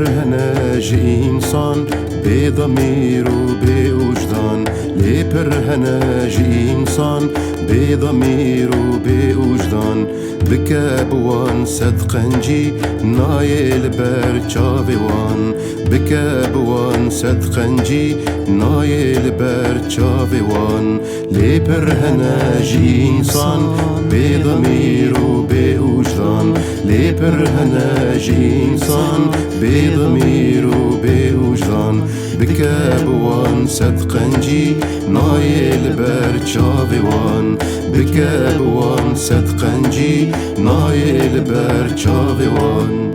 برهناج إنسان بضمير وبوجدان، لي برهناج إنسان بضمير وبوجدان، بكابوان صدقنجي نايل برشافوان، بكابوان صدقنجي نايل برشافوان، لي برهناج إنسان بضمير وبوجدان، لي برهناج إنسان بضمير وبوجدان، بكابوان صدقنجي نايل برشافوان، بكابوان صدقنجي نايل برشافوان.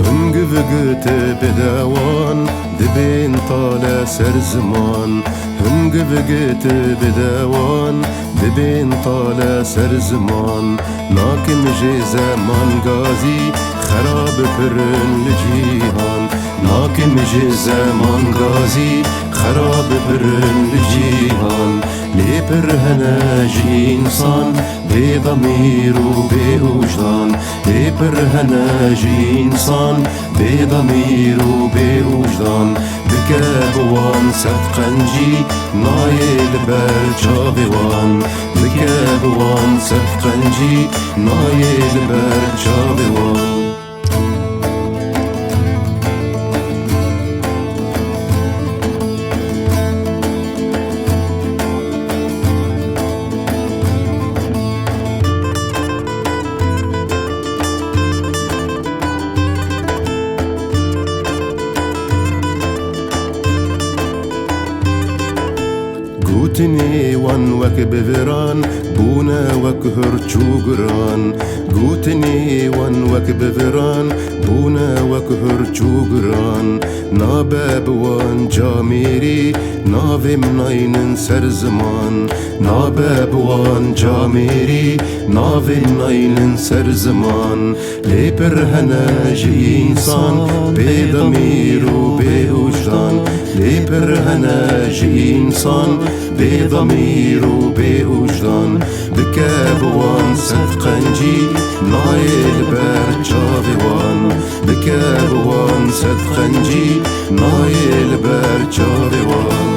هنقفقت بدوان دبين طال سر زمان، هنقفقت بدوان دبين طال سر زمان، ناكم جي زمان غازي خراب برن لجيهان، ناكم جي زمان غازي خراب برن لجيهان، لي برهناج إنسان بضمير وبوجدان، لي برهناج إنسان بضمير وبوجدان، بكابوان صدقنجي نايل برشافوان، بكابوان صدقنجي نايل برشافوان. قوتني وان وك بفران بونا وك هرچو گران، قوتني وان وك بفران بونا وك هرچو گران، نابب وان جاميري ناوم ناينن سر زمان، نابب وان جاميري ناوم ناينن سر زمان، لي برهناج إنسان بضمير وبوجدان، لي برهناج إنسان بضمير وبوجدان، بكابوان صدقنجي نايل برشافوان، بكابوان صدقنجي نايل برشافوان.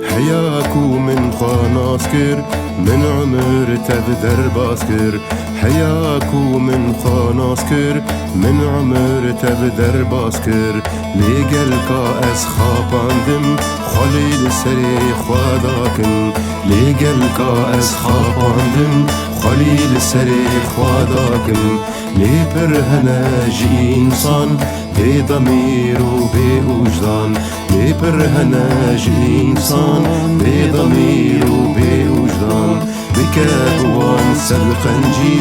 حياكو من خاناسكر من عمر تبدر باسكر، حياكو من خاناسكر من عمر تبدر باسكر، ليقل كاس خاباندم خليل سري خواداكن، ليقل كاس خاباندم خليل سري خواداكن، لي برهناج إنسان بضمير وبوجدان، لي برهناج إنسان بضمير وبوجدان، بكابوان صدقنجي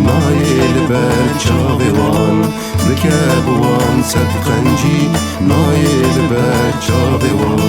نايل برشافوان، بكابوان صدقنجي نايل برشافوان.